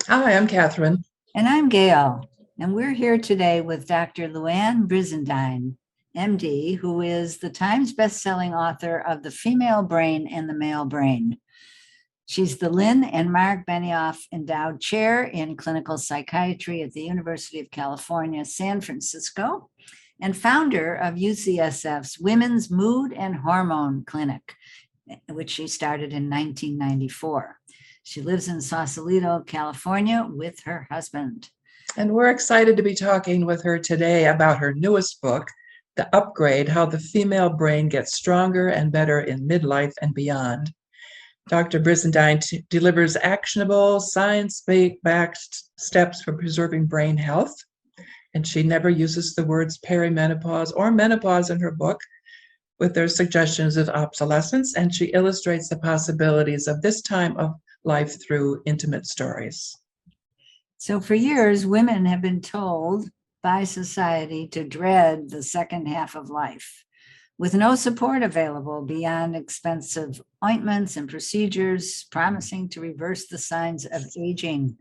Hi, I'm Catherine. And I'm Gail, and we're here today with Dr. Louann Brizendine, MD, who is the Times bestselling author of The Female Brain and the Male Brain. She's the Lynne and Marc Benioff Endowed Chair in Clinical Psychiatry at the University of California, San Francisco, and founder of UCSF's Women's Mood and Hormone Clinic, which she started in 1994. She lives in Sausalito, California, with her husband. And we're excited to be talking with her today about her newest book, The Upgrade: How the Female Brain Gets Stronger and Better in Midlife and Beyond. Dr. Brizendine delivers actionable, science-backed steps for preserving brain health. And she never uses the words perimenopause or menopause in her book with their suggestions of obsolescence. And she illustrates the possibilities of this time of life through intimate stories. So for years, women have been told by society to dread the second half of life, with no support available beyond expensive ointments and procedures promising to reverse the signs of aging.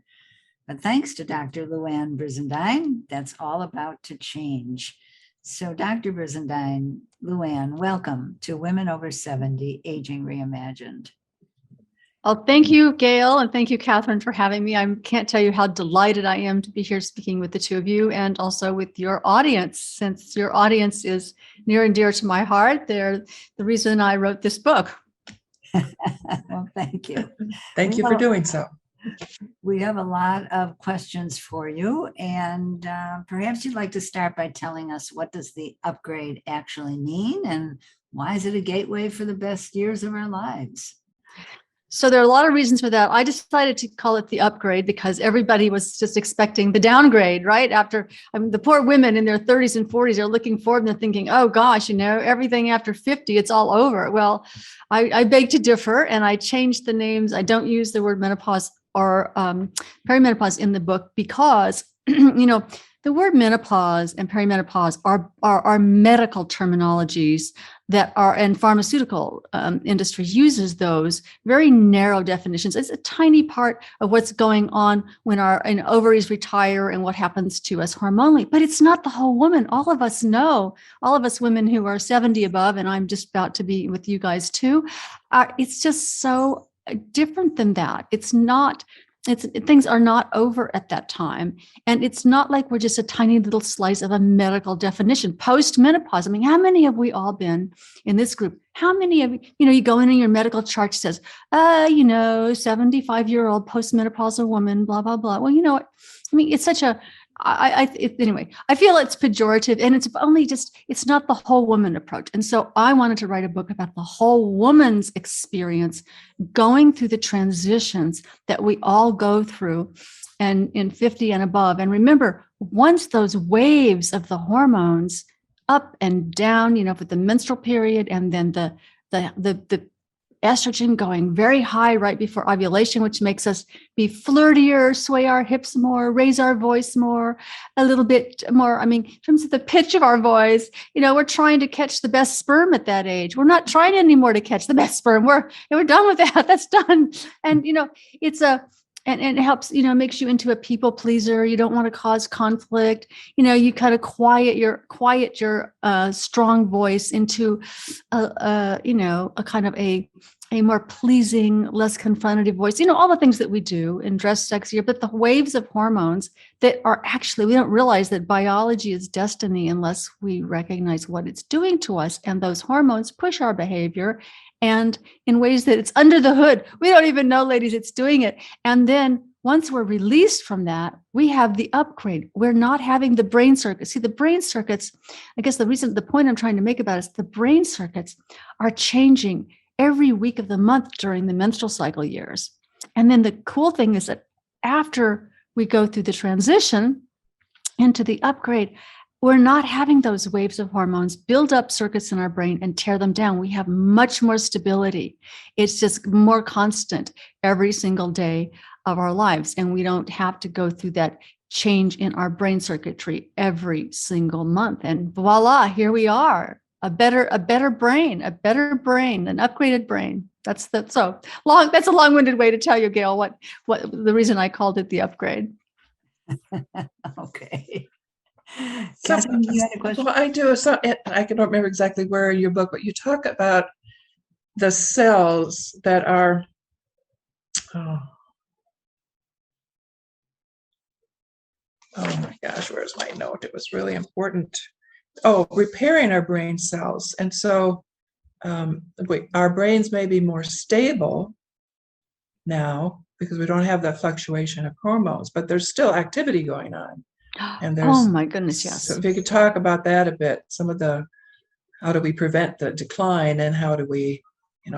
But thanks to Dr. Louann Brizendine, that's all about to change. So Dr. Brizendine, Louann, welcome to Women Over 70, Aging Reimagined. Well, thank you, Gail, and thank you, Catherine, for having me. I can't tell you how delighted I am to be here speaking with the two of you and also with your audience, since your audience is near and dear to my heart. They're the reason I wrote this book. Well, thank you. Thank you for doing so. We have a lot of questions for you, and perhaps you'd like to start by telling us, what does the upgrade actually mean, and why is it a gateway for the best years of our lives? So there are a lot of reasons for that. I decided to call it the upgrade because everybody was just expecting the downgrade, right? The poor women in their 30s and 40s are looking forward and they're thinking, oh gosh, everything after 50, it's all over. Well, I beg to differ, and I changed the names. I don't use the word menopause or perimenopause in the book because, the word menopause and perimenopause are medical terminologies that are, and pharmaceutical industry uses those very narrow definitions. It's a tiny part of what's going on when our ovaries retire and what happens to us hormonally, but it's not the whole woman. All of us know, all of us women who are 70 above, and I'm just about to be with you guys too, it's just so different than that. Things are not over at that time. And it's not like we're just a tiny little slice of a medical definition. Post-menopause, how many have we all been in this group? How many of you go in and your medical chart says, 75-year-old postmenopausal woman, blah, blah, blah. Well, you know what? It's such a, anyway, I feel it's pejorative, and it's not the whole woman approach. And so I wanted to write a book about the whole woman's experience going through the transitions that we all go through and in 50 and above. And remember, once those waves of the hormones up and down, with the menstrual period and then the estrogen going very high right before ovulation, which makes us be flirtier, sway our hips more, raise our voice more, a little bit more. In terms of the pitch of our voice, we're trying to catch the best sperm at that age. We're not trying anymore to catch the best sperm. We're done with that. That's done. And, and it helps, makes you into a people pleaser. You don't want to cause conflict. You kind of quiet your strong voice into a kind of a more pleasing, less confrontative voice, all the things that we do and dress sexier, but the waves of hormones that are actually, we don't realize that biology is destiny unless we recognize what it's doing to us. And those hormones push our behavior, and in ways that it's under the hood. We don't even know, ladies, it's doing it. And then once we're released from that, we have the upgrade. We're not having the brain circuits. See, the brain circuits, I guess the point I'm trying to make about it is the brain circuits are changing every week of the month during the menstrual cycle years. And then the cool thing is that after we go through the transition into the upgrade, we're not having those waves of hormones build up circuits in our brain and tear them down. We have much more stability. It's just more constant every single day of our lives. And we don't have to go through that change in our brain circuitry every single month. And voila, here we are. a better brain, an upgraded brain. That's so long. That's a long-winded way to tell you, Gail, what the reason I called it the upgrade. Okay. So, Catherine, you had a question? well, I do. So I don't remember exactly where in your book, but you talk about the cells that are, oh my gosh, where's my note? It was really important. Oh, repairing our brain cells. And so our brains may be more stable now because we don't have that fluctuation of hormones, but there's still activity going on. And Oh my goodness, yes. So if you could talk about that a bit, how do we prevent the decline and how do we,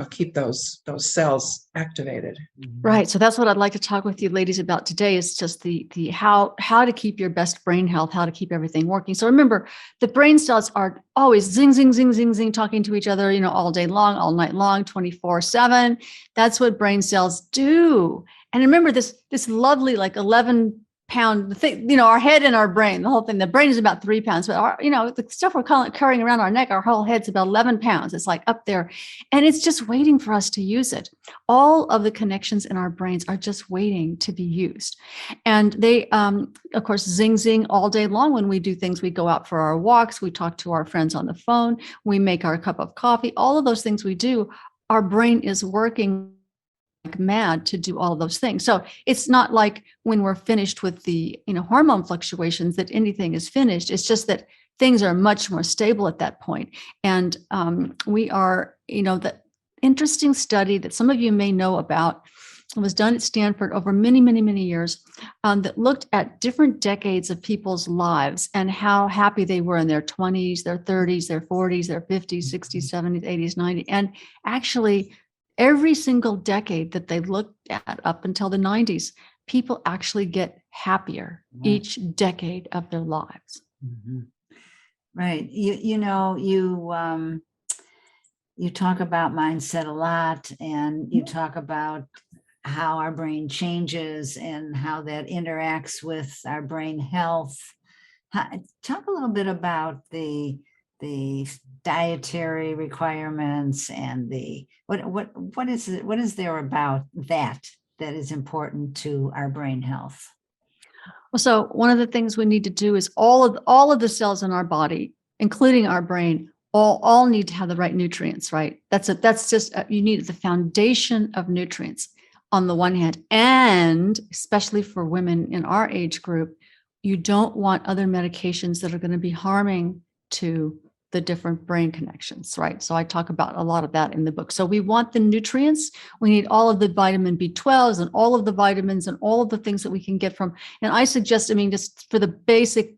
keep those cells activated? Right. So that's what I'd like to talk with you ladies about today is just the how to keep your best brain health, how to keep everything working. So remember, the brain cells are always zing, zing, zing, zing, zing, talking to each other, all day long, all night long, 24/7. That's what brain cells do. And remember this lovely, like 11-pound thing, our head and our brain, the whole thing, the brain is about 3 pounds, but the stuff we're carrying around our neck, our whole head's about 11 pounds. It's like up there and it's just waiting for us to use it. All of the connections in our brains are just waiting to be used. And they, of course, zing, zing all day long when we do things. We go out for our walks, we talk to our friends on the phone, we make our cup of coffee, all of those things we do, our brain is working like mad to do all of those things. So it's not like when we're finished with the hormone fluctuations that anything is finished. It's just that things are much more stable at that point. And we are, the interesting study that some of you may know about was done at Stanford over many, many, many years that looked at different decades of people's lives and how happy they were in their 20s, their 30s, their 40s, their 50s, 60s, 70s, 80s, 90s. And actually, every single decade that they looked at up until the 90s, people actually get happier each decade of their lives. Mm-hmm. Right. You talk about mindset a lot, and you talk about how our brain changes and how that interacts with our brain health. Talk a little bit about the dietary requirements and what is there about that is important to our brain health? Well, so one of the things we need to do is all of the cells in our body, including our brain, all need to have the right nutrients, right? You need the foundation of nutrients on the one hand, and especially for women in our age group, you don't want other medications that are going to be harming to the different brain connections, right? So I talk about a lot of that in the book. So we want the nutrients. We need all of the vitamin B12s and all of the vitamins and all of the things that we can get from. And I suggest, just for the basic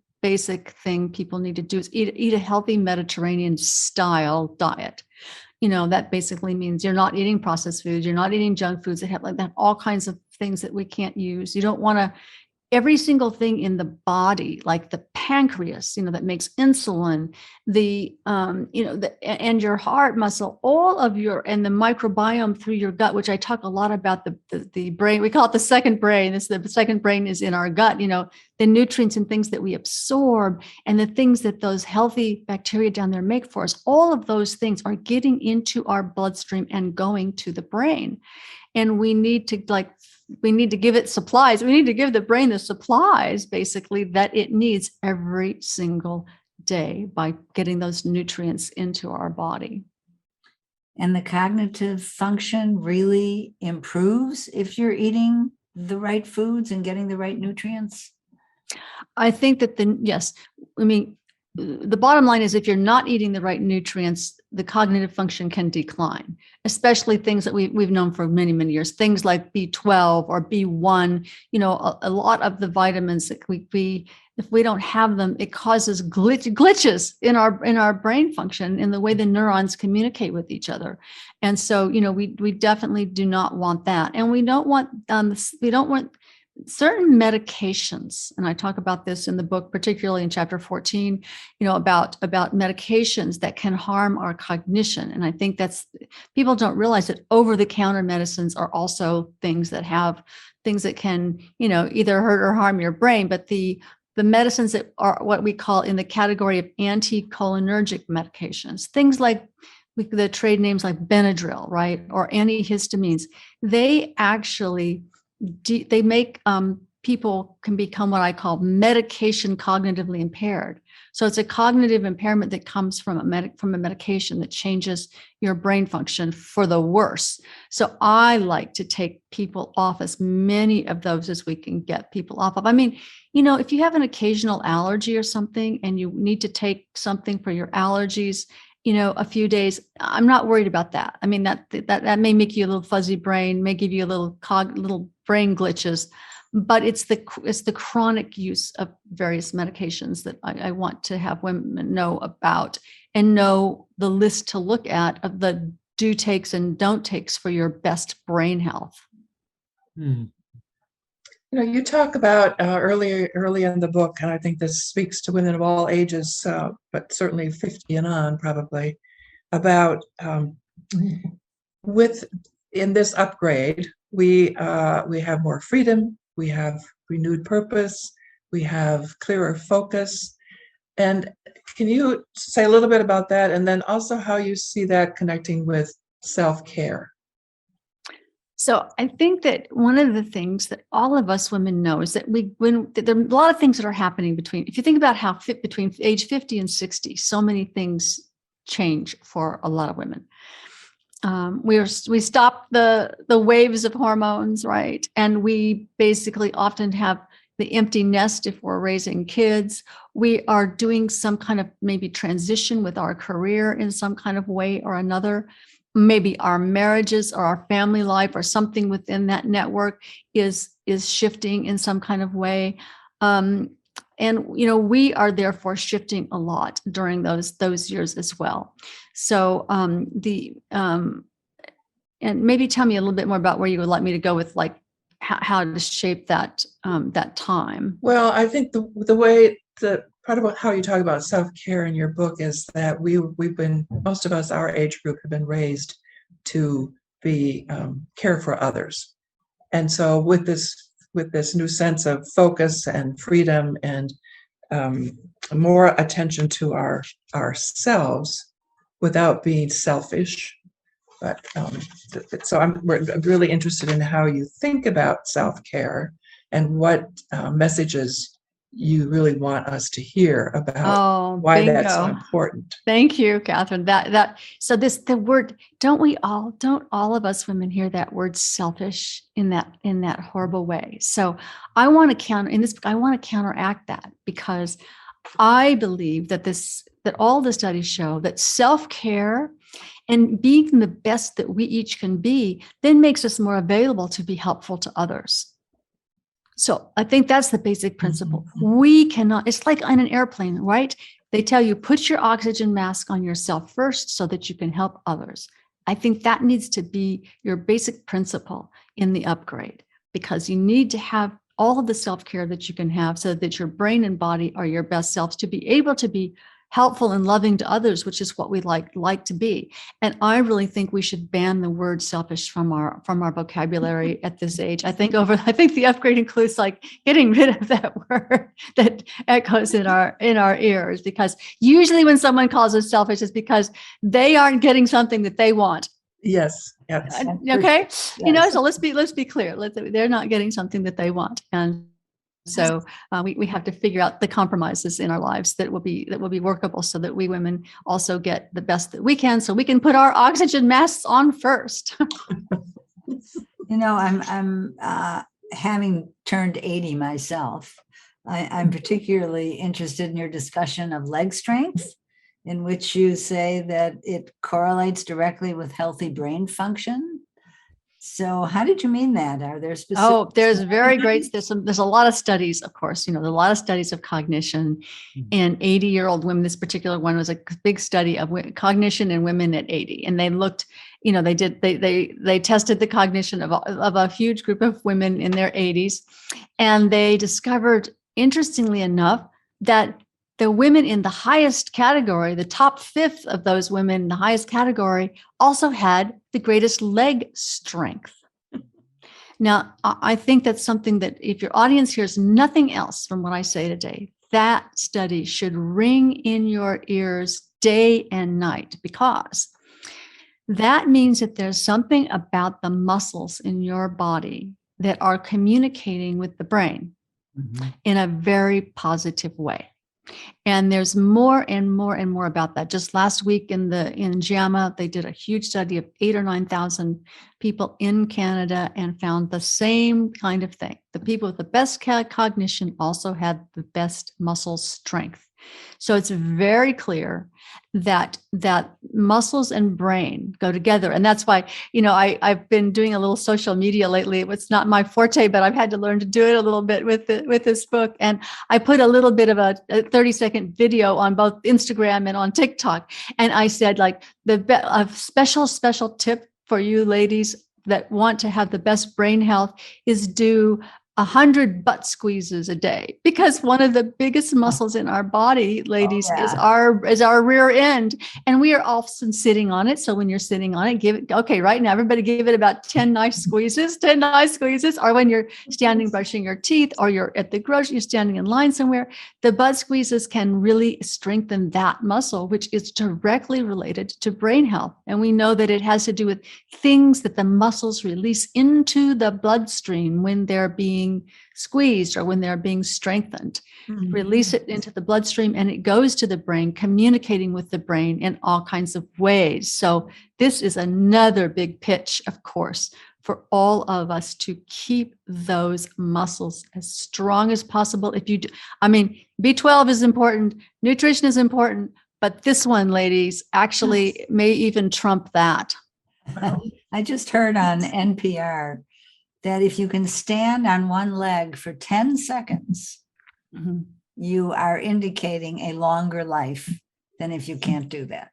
thing people need to do is eat a healthy Mediterranean style diet. That basically means you're not eating processed foods, you're not eating junk foods that have like that, all kinds of things that we can't use. You don't want to every single thing in the body, like the pancreas, that makes insulin, and your heart muscle, and the microbiome through your gut, which I talk a lot about the brain. We call it the second brain. The second brain is in our gut, the nutrients and things that we absorb and the things that those healthy bacteria down there make for us. All of those things are getting into our bloodstream and going to the brain. And we need to give it supplies. We need to give the brain the supplies, basically, that it needs every single day by getting those nutrients into our body. And the cognitive function really improves if you're eating the right foods and getting the right nutrients? I think that yes. The bottom line is if you're not eating the right nutrients, the cognitive function can decline, especially things that we've known for many, many years, things like B12 or B1, a lot of the vitamins that if we don't have them, it causes glitches in our brain function in the way the neurons communicate with each other. And so, we definitely do not want that. And we don't want certain medications, and I talk about this in the book, particularly in chapter 14, about medications that can harm our cognition. And I think people don't realize that over-the-counter medicines are also things that can, either hurt or harm your brain. But the the medicines that are what we call in the category of anticholinergic medications, things like the trade names like Benadryl, right, or antihistamines, they actually they make people can become what I call medication cognitively impaired. So it's a cognitive impairment that comes from a medication that changes your brain function for the worse. So I like to take people off as many of those as we can get people off of. I mean, if you have an occasional allergy or something and you need to take something for your allergies, a few days, I'm not worried about that. I mean, that may make you a little fuzzy brain, may give you a little brain glitches, but it's the chronic use of various medications that I want to have women know about and know the list to look at of the do takes and don't takes for your best brain health. You talk about early in the book, and I think this speaks to women of all ages, but certainly 50 and on probably, about in this upgrade, we have more freedom, we have renewed purpose, we have clearer focus. And can you say a little bit about that, and then also how you see that connecting with self-care? So I think that one of the things that all of us women know is that there are a lot of things that are happening if you think about how between age 50 and 60, so many things change for a lot of women. We stop the waves of hormones, right? And we basically often have the empty nest if we're raising kids. We are doing some kind of maybe transition with our career in some kind of way or another. Maybe our marriages or our family life or something within that network is shifting in some kind of way. And we are therefore shifting a lot during those years as well. So and maybe tell me a little bit more about where you would like me to go with like how to shape that time. Well, I think the way part about how you talk about self-care in your book is that we've been, most of us, our age group, have been raised to be care for others, and so with this new sense of focus and freedom and more attention to ourselves without being selfish. But we're really interested in how you think about self-care and what messages you really want us to hear about why bingo. That's so important. Thank you, Catherine. So the word, don't all of us women hear that word selfish in that horrible way? So I want to counteract that, because I believe that all the studies show that self-care and being the best that we each can be then makes us more available to be helpful to others. So I think that's the basic principle. We cannot, it's like on an airplane, right? They tell you, put your oxygen mask on yourself first so that you can help others. I think that needs to be your basic principle in the upgrade, because you need to have all of the self-care that you can have so that your brain and body are your best selves to be able to be helpful and loving to others, which is what we like to be. And I really think we should ban the word selfish from our vocabulary at this age. I think the upgrade includes like getting rid of that word that echoes in our ears, because usually when someone calls us selfish, it's because they aren't getting something that they want. Yes. Okay. Yes. So let's be clear. They're not getting something that they want. And so we have to figure out the compromises in our lives that will be workable, so that we women also get the best that we can, so we can put our oxygen masks on first. I'm having turned 80 myself. I'm particularly interested in your discussion of leg strength, in which you say that it correlates directly with healthy brain function. So how did you mean that? Are there specific? There's a lot of studies, of course, there are a lot of studies of cognition in 80-year-old women. This particular one was a big study of cognition in women at 80. And they looked, they tested the cognition of a huge group of women in their 80s. And they discovered, interestingly enough, that the women in the highest category, the top fifth of those women in the highest category, also had the greatest leg strength. Now, I think that's something that if your audience hears nothing else from what I say today, that study should ring in your ears day and night, because that means that there's something about the muscles in your body that are communicating with the brain in a very positive way. And there's more and more and more about that. Just last week in JAMA, they did a huge study of 8,000 or 9,000 people in Canada and found the same kind of thing. The people with the best cognition also had the best muscle strength. So it's very clear that muscles and brain go together. And that's why, I've been doing a little social media lately. It's not my forte, but I've had to learn to do it a little bit with this book. And I put a little bit of a 30-second video on both Instagram and on TikTok. And I said, like, a special tip for you ladies that want to have the best brain health is do 100 butt squeezes a day, because one of the biggest muscles in our body, ladies, is our rear end, and we are often sitting on it. So when you're sitting on it, right now, everybody give it about 10 nice squeezes, or when you're standing brushing your teeth, or you're at the grocery, you're standing in line somewhere, the butt squeezes can really strengthen that muscle, which is directly related to brain health. And we know that it has to do with things that the muscles release into the bloodstream when they're being squeezed or when they're being strengthened. Release it into the bloodstream and it goes to the brain, communicating with the brain in all kinds of ways. So this is another big pitch, of course, for all of us to keep those muscles as strong as possible. B12 is important, nutrition is important, but this one, ladies, actually may even trump that. I just heard on NPR that if you can stand on one leg for 10 seconds, you are indicating a longer life than if you can't do that.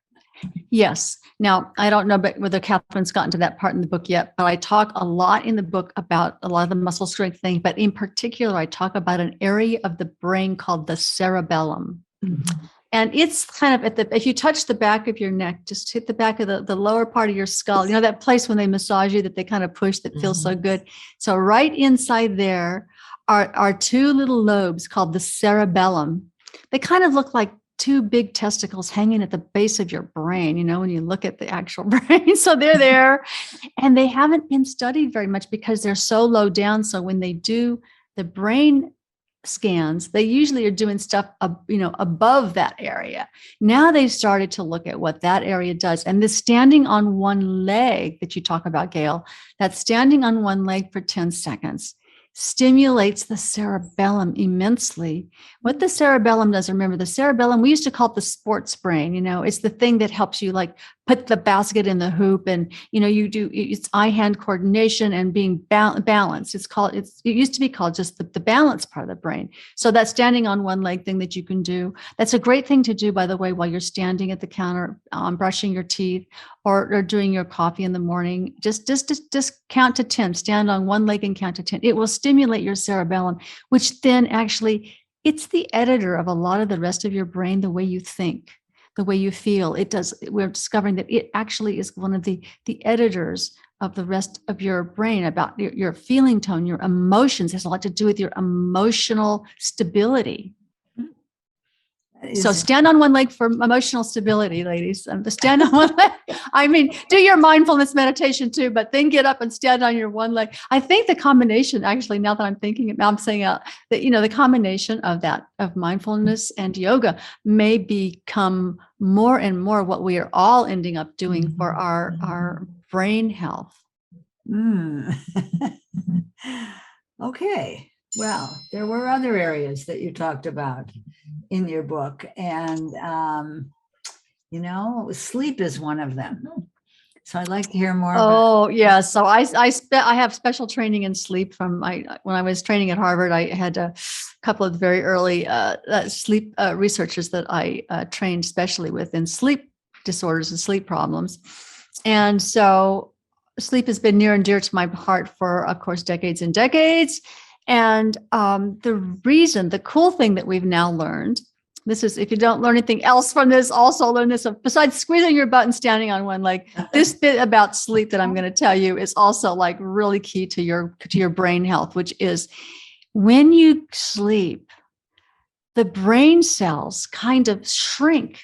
Yes. Now, I don't know whether Catherine's gotten to that part in the book yet, but I talk a lot in the book about a lot of the muscle strength thing. But in particular, I talk about an area of the brain called the cerebellum. And it's kind of if you touch the back of your neck, just hit the back of the lower part of your skull, that place when they massage you that they kind of push that feels so good. So right inside there are two little lobes called the cerebellum. They kind of look like two big testicles hanging at the base of your brain, when you look at the actual brain. So they're there, and they haven't been studied very much because they're so low down. So when they do the brain scans, they usually are doing stuff above that area. Now they've started to look at what that area does. And the standing on one leg that you talk about, Gail, that standing on one leg for 10 seconds stimulates the cerebellum immensely. What the cerebellum does, remember, the cerebellum, we used to call it the sports brain. It's the thing that helps you like put the basket in the hoop, and you do, it's eye-hand coordination and being balanced. It used to be called just the balance part of the brain. So that standing on one leg thing that you can do, that's a great thing to do, by the way, while you're standing at the counter, brushing your teeth or doing your coffee in the morning. Just count to 10, stand on one leg and count to 10. It will stimulate your cerebellum, which then actually, it's the editor of a lot of the rest of your brain, the way you think, the way you feel. It does. We're discovering that it actually is one of the editors of the rest of your brain, about your feeling tone, your emotions. It has a lot to do with your emotional stability. So stand on one leg for emotional stability, ladies. Stand on one leg. Do your mindfulness meditation too, but then get up and stand on your one leg. I think the combination, actually, now that I'm thinking, I'm saying that, the combination of that, of mindfulness and yoga may become more and more what we are all ending up doing for our brain health. Okay. Well, there were other areas that you talked about in your book, and sleep is one of them. So I'd like to hear more. Oh, yeah. So I have special training in sleep from when I was training at Harvard. I had a couple of very early sleep researchers that I trained specially with in sleep disorders and sleep problems, and so sleep has been near and dear to my heart for, of course, decades and decades. And the cool thing that we've now learned This is, if you don't learn anything else from this, also learn this. Besides squeezing your butt and standing on one leg, this bit about sleep that I'm going to tell you is also like really key to your brain health, which is when you sleep, the brain cells kind of shrink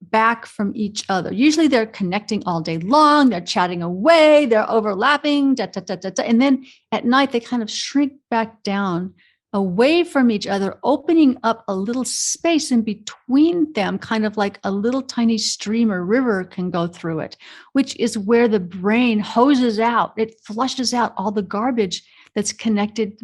back from each other. Usually they're connecting all day long, they're chatting away, they're overlapping, and then at night they kind of shrink back down away from each other, opening up a little space in between them, kind of like a little tiny stream or river can go through it, which is where the brain hoses out, it flushes out all the garbage that's collected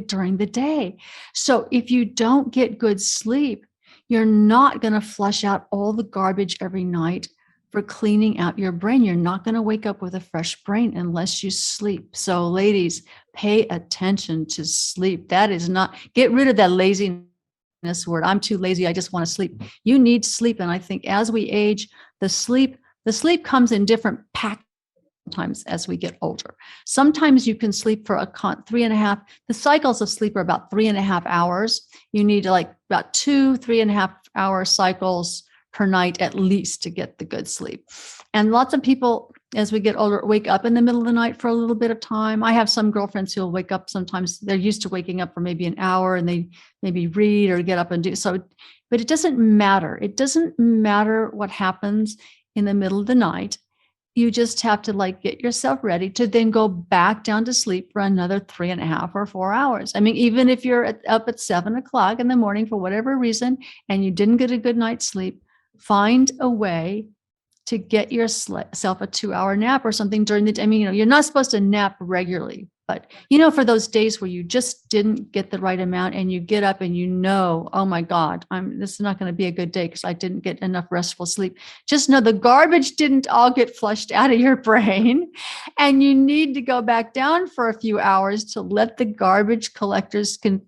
during the day. So if you don't get good sleep, you're not going to flush out all the garbage every night for cleaning out your brain. You're not going to wake up with a fresh brain unless you sleep. So ladies, pay attention to sleep. That is not, get rid of that laziness word. I'm too lazy. I just want to sleep. You need sleep. And I think as we age, the sleep comes in different packs. Sometimes as we get older, sometimes you can sleep for 3.5. The cycles of sleep are about 3.5 hours. You need like about 3.5 hour cycles per night at least to get the good sleep. And lots of people, as we get older, wake up in the middle of the night for a little bit of time. I have some girlfriends who will wake up. Sometimes they're used to waking up for maybe an hour and they maybe read or get up and do so. But it doesn't matter. It doesn't matter what happens in the middle of the night. You just have to like get yourself ready to then go back down to sleep for another 3.5 or 4 hours. I mean, even if you're up at 7 o'clock in the morning for whatever reason, and you didn't get a good night's sleep, find a way to get yourself a 2-hour nap or something during the day. I mean, you're not supposed to nap regularly, but for those days where you just didn't get the right amount and you get up and oh my God, this is not going to be a good day because I didn't get enough restful sleep. Just know the garbage didn't all get flushed out of your brain, and you need to go back down for a few hours to let the garbage collectors in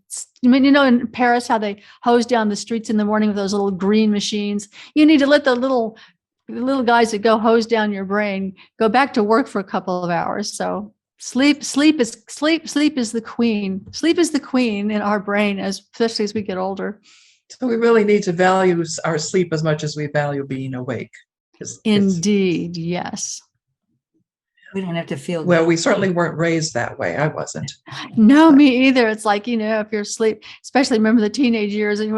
Paris, how they hose down the streets in the morning with those little green machines. You need to let the little guys that go hose down your brain go back to work for a couple of hours. So sleep is the queen. Sleep is the queen in our brain, especially as we get older. So we really need to value our sleep as much as we value being awake. Indeed, yes. We don't have to feel well, we certainly weren't raised that way. I wasn't. No, me either. It's like, if you're asleep, especially remember the teenage years, and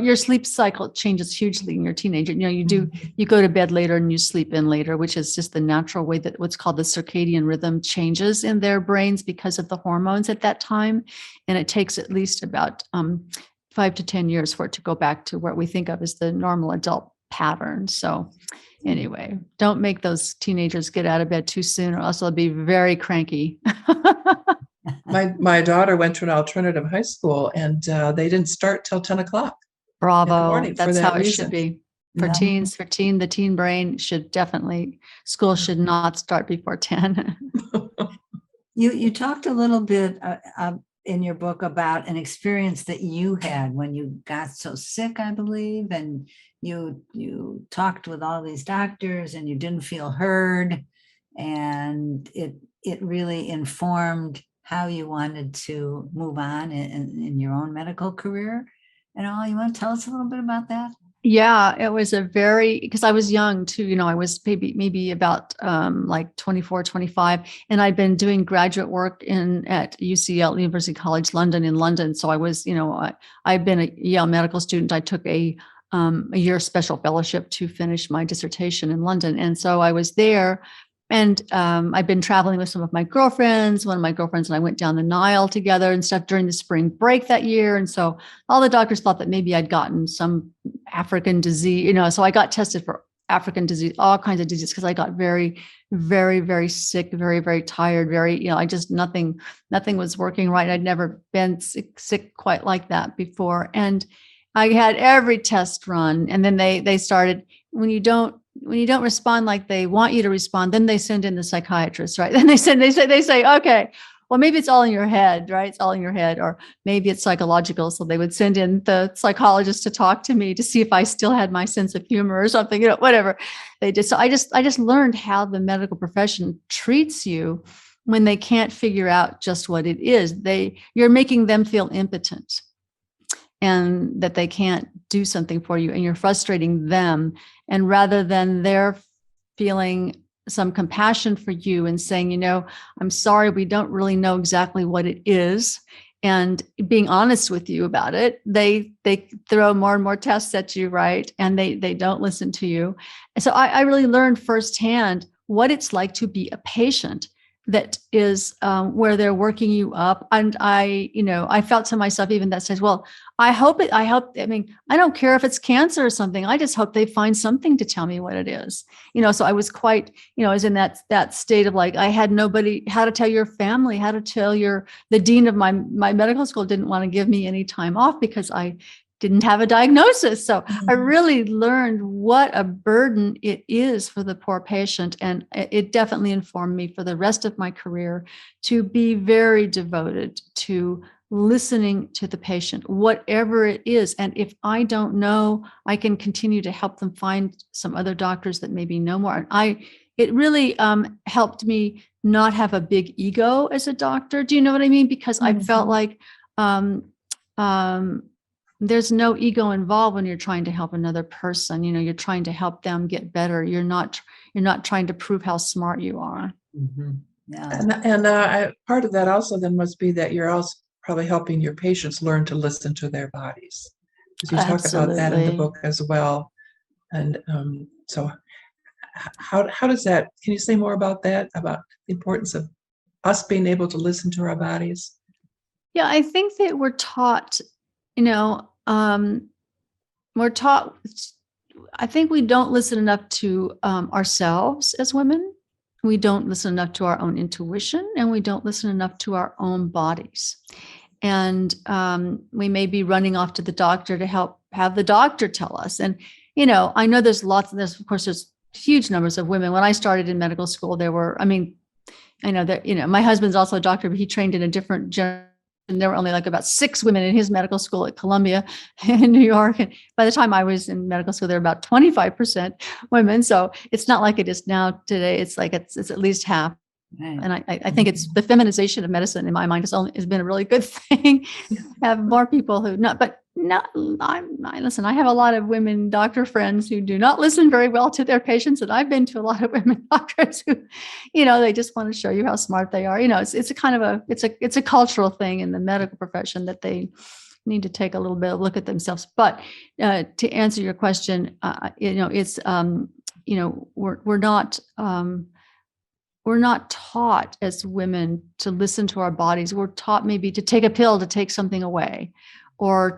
your sleep cycle changes hugely in your teenager. You go to bed later and you sleep in later, which is just the natural way that what's called the circadian rhythm changes in their brains because of the hormones at that time. And it takes at least about 5 to 10 years for it to go back to what we think of as the normal adult pattern. So anyway, don't make those teenagers get out of bed too soon or else they'll be very cranky. My daughter went to an alternative high school and they didn't start till 10 o'clock. Bravo. That's how it should be. For teens, the teen brain school should not start before 10. You talked a little bit in your book about an experience that you had when you got so sick, I believe, and you talked with all these doctors and you didn't feel heard, and it really informed how you wanted to move on in your own medical career. And you want to tell us a little bit about that? Yeah, it was because I was young too, I was maybe about like 24, 25, and I'd been doing graduate work at UCL, University College London in London. So I was, I'd been a Yale medical student. I took a year special fellowship to finish my dissertation in London. And so I was there, and I'd been traveling with some of my girlfriends. One of my girlfriends and I went down the Nile together and stuff during the spring break that year. And so all the doctors thought that maybe I'd gotten some African disease, so I got tested for African disease, all kinds of diseases, because I got very, very, very sick, very, very tired, I just, nothing was working right. I'd never been sick quite like that before. And I had every test run. And then they started, when you don't respond like they want you to respond, then they send in the psychiatrist, right? Then they say, okay, well, maybe it's all in your head, right? It's all in your head, or maybe it's psychological. So they would send in the psychologist to talk to me to see if I still had my sense of humor or something, whatever they did. So I just learned how the medical profession treats you when they can't figure out just what it is. You're making them feel impotent. and that they can't do something for you, and you're frustrating them. And rather than they're feeling some compassion for you and saying, you know, I'm sorry, we don't really know exactly what it is, and being honest with you about it, they throw more and more tests at you, right? And they don't listen to you. And so I really learned firsthand what it's like to be a patient that is where they're working you up. And I felt to myself even that says, well, I mean, I don't care if it's cancer or something. I just hope they find something to tell me what it is. So I was quite, I was in that state of like, I had nobody, how to tell your family, how to tell the dean of my medical school didn't want to give me any time off because I didn't have a diagnosis. So I really learned what a burden it is for the poor patient. And it definitely informed me for the rest of my career to be very devoted to listening to the patient, whatever it is. And if I don't know, I can continue to help them find some other doctors that maybe know more. And it really helped me not have a big ego as a doctor. Do you know what I mean? Because I felt like there's no ego involved when you're trying to help another person. You're trying to help them get better. You're not trying to prove how smart you are. Mm-hmm. Yeah. And part of that also then must be that you're also probably helping your patients learn to listen to their bodies, because you talk about that in the book as well. And so how does that, can you say more about that, about the importance of us being able to listen to our bodies? Yeah, I think that we're taught, I think we don't listen enough to ourselves as women. We don't listen enough to our own intuition, and we don't listen enough to our own bodies. And we may be running off to the doctor to have the doctor tell us. And, I know there's of course, there's huge numbers of women. When I started in medical school, I know that, my husband's also a doctor, but he trained in a different generation. And there were only like about 6 women in his medical school at Columbia in New York. And by the time I was in medical school, there were about 25% women. So it's not like it is now today. It's like it's at least half. Right. And I think it's the feminization of medicine in my mind has been a really good thing. Have more people who listen, I have a lot of women doctor friends who do not listen very well to their patients. And I've been to a lot of women doctors who, they just want to show you how smart they are. It's a kind of it's a cultural thing in the medical profession that they need to take a little bit of a look at themselves. But to answer your question, it's, we're not taught as women to listen to our bodies. We're taught maybe to take a pill to take something away, or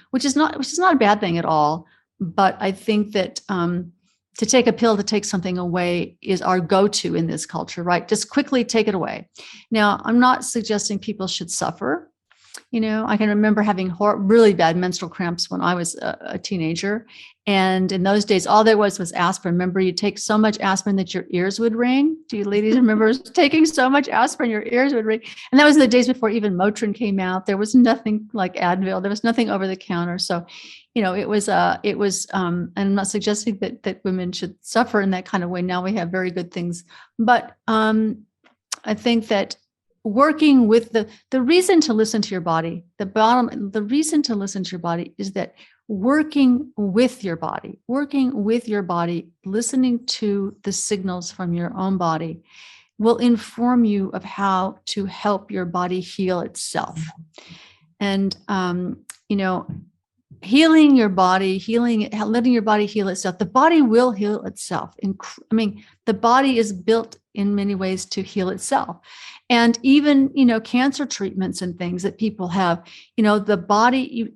which is not a bad thing at all. But I think that to take a pill to take something away is our go-to in this culture, right? Just quickly take it away. Now, I'm not suggesting people should suffer. I can remember having really bad menstrual cramps when I was a teenager. And in those days, all there was aspirin. Remember, you take so much aspirin that your ears would ring. Do you ladies remember taking so much aspirin, your ears would ring? And that was the days before even Motrin came out. There was nothing like Advil. There was nothing over the counter. So, it was, and I'm not suggesting that women should suffer in that kind of way. Now we have very good things. But I think that working with the reason to listen to your body, the reason to listen to your body is that working with your body, listening to the signals from your own body will inform you of how to help your body heal itself. And, healing your body, letting your body heal itself. The body will heal itself. The body is built in many ways to heal itself. And even, cancer treatments and things that people have, the body,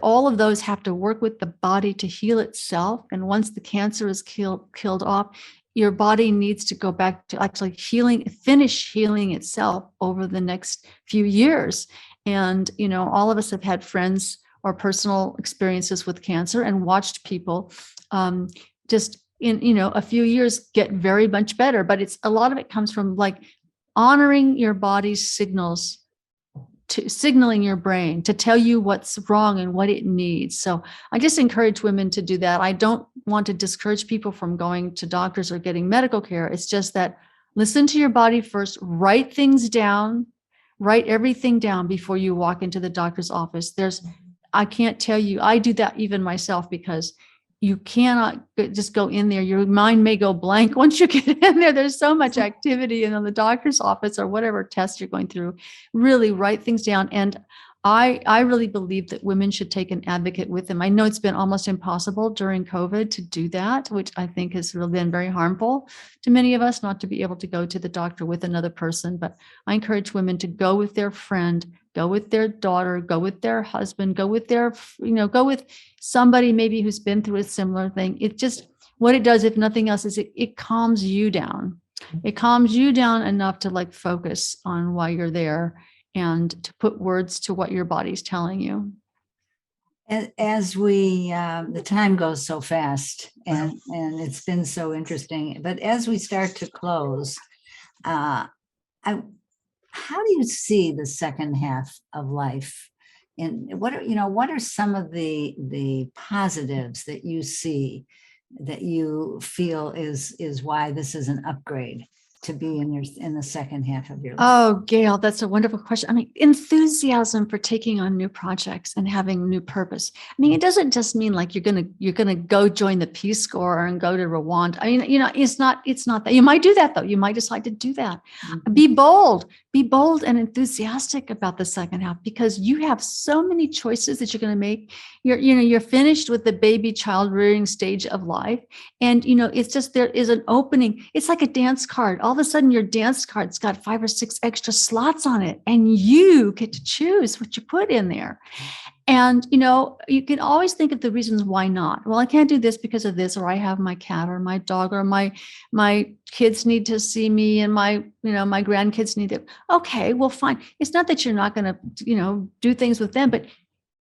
all of those have to work with the body to heal itself. And once the cancer is killed off, your body needs to go back to actually finish healing itself over the next few years. And, all of us have had friends or personal experiences with cancer and watched people just in, a few years get very much better. But a lot of it comes from like honoring your body's signals, signaling your brain to tell you what's wrong and what it needs. So I just encourage women to do that. I don't want to discourage people from going to doctors or getting medical care. It's just that listen to your body first, write things down, write everything down before you walk into the doctor's office. I can't tell you, I do that even myself, because you cannot just go in there. Your mind may go blank once you get in there. There's so much activity, and in the doctor's office or whatever test you're going through, really write things down. And I really believe that women should take an advocate with them. I know it's been almost impossible during COVID to do that, which I think has really been very harmful to many of us, not to be able to go to the doctor with another person. But I encourage women to go with their friend, go with their daughter, go with their husband, go with their, go with somebody maybe who's been through a similar thing. It just, what it does, if nothing else, is it calms you down. It calms you down enough to like focus on why you're there and to put words to what your body's telling you. As we, the time goes so fast, and it's been so interesting, but as we start to close, how do you see the second half of life? And what are some of the positives that you see, that you feel is why this is an upgrade to be in the second half of your life? Oh, Gail, that's a wonderful question. I mean, enthusiasm for taking on new projects and having new purpose. I mean, it doesn't just mean like you're gonna go join the Peace Corps and go to Rwanda. I mean, it's not that. You might do that though. You might decide to do that. Mm-hmm. Be bold and enthusiastic about the second half, because you have so many choices that you're going to make. You're finished with the baby child rearing stage of life. And, it's just, there is an opening. It's like a dance card. All of a sudden your dance card's got 5 or 6 extra slots on it, and you get to choose what you put in there. And, you can always think of the reasons why not. Well, I can't do this because of this, or I have my cat or my dog, or my kids need to see me, and my grandkids need it. Okay, well, fine. It's not that you're not going to, do things with them, but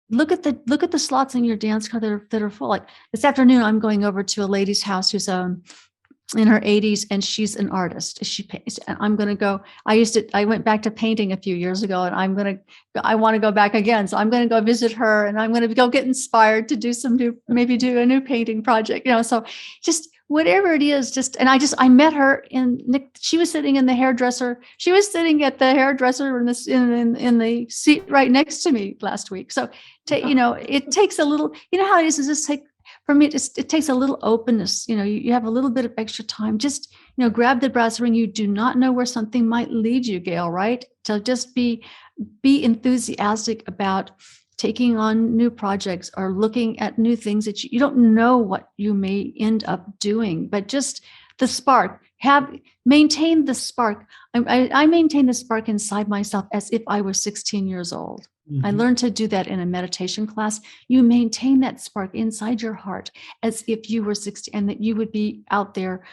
look at the slots in your dance card that are full. Like this afternoon, I'm going over to a lady's house who's in her 80s, and she's an artist. She paints, and I'm going to go. I went back to painting a few years ago, and I want to go back again. So I'm going to go visit her, and I'm going to go get inspired to do a new painting project, so just whatever it is, I met her she was sitting in the hairdresser. She was sitting at the hairdresser in the seat right next to me last week. So, it takes a little, how it is this take, for me, it takes a little openness. You have a little bit of extra time. Just, grab the brass ring. You do not know where something might lead you, Gail, right? So just be enthusiastic about taking on new projects or looking at new things that you don't know what you may end up doing, but just the spark. Maintain the spark. I maintain the spark inside myself as if I was 16 years old. Mm-hmm. I learned to do that in a meditation class. You maintain that spark inside your heart as if you were 60, and that you would be out there,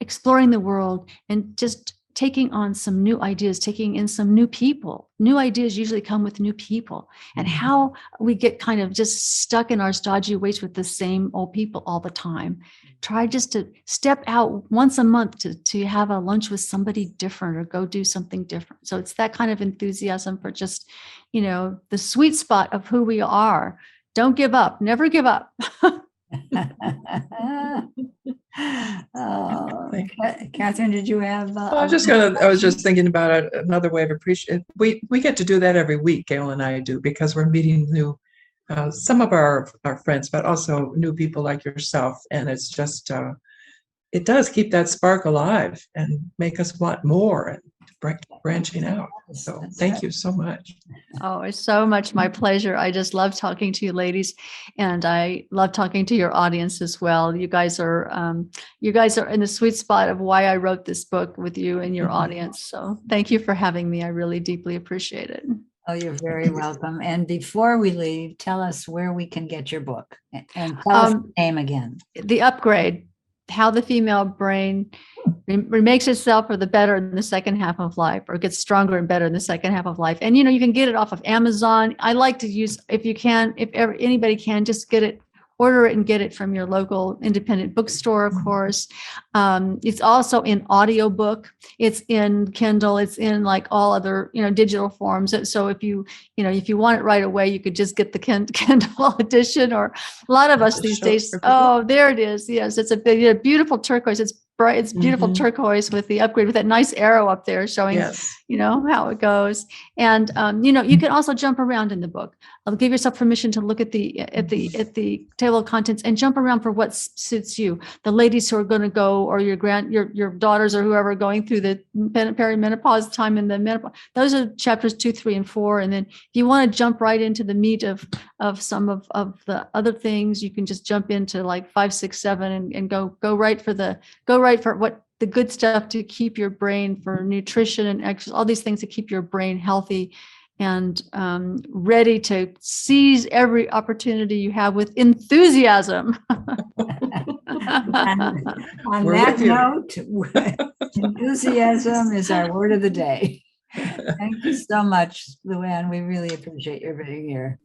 exploring the world and just taking on some new ideas, taking in some new people. New ideas usually come with new people. And how we get kind of just stuck in our stodgy ways with the same old people all the time. Try just to step out once a month to have a lunch with somebody different, or go do something different. So it's that kind of enthusiasm for just, the sweet spot of who we are. Don't give up. Never give up. Catherine, did you have? I was just thinking about it. Another way of appreciating. We get to do that every week. Gail and I do, because we're meeting new, some of our friends, but also new people like yourself. And it's just, it does keep that spark alive and make us want more and branching out. So thank you so much. Oh, it's so much my pleasure. I just love talking to you ladies, and I love talking to your audience as well. You guys are in the sweet spot of why I wrote this book with you and your audience. So thank you for having me. I really deeply appreciate it. Oh, you're very welcome. And before we leave, tell us where we can get your book, and tell us the name again. The Upgrade: How the Female Brain Remakes Itself for the Better in the Second Half of Life, or gets stronger and better in the second half of life. And, you can get it off of Amazon. I like to use, if anybody can, just get it, order it and get it from your local independent bookstore, of course. It's also in audiobook. It's in Kindle. It's in like all other, digital forms. So if you want it right away, you could just get the Kindle edition, or a lot of us these days. Oh, there it is. Yes. It's a beautiful turquoise. It's bright. It's beautiful turquoise with the upgrade, with that nice arrow up there showing, how it goes. And, you can also jump around in the book. give yourself permission to look at the table of contents and jump around for what suits you. The ladies who are going to go, or your daughters or whoever are going through the perimenopause time in the menopause, those are chapters 2, 3, and 4. And then if you want to jump right into the meat of some of the other things, you can just jump into like 5, 6, 7 and go right for what the good stuff to keep your brain, for nutrition and exercise, all these things to keep your brain healthy and ready to seize every opportunity you have with enthusiasm. On that note, enthusiasm is our word of the day. Thank you so much, Louann. We really appreciate your being here.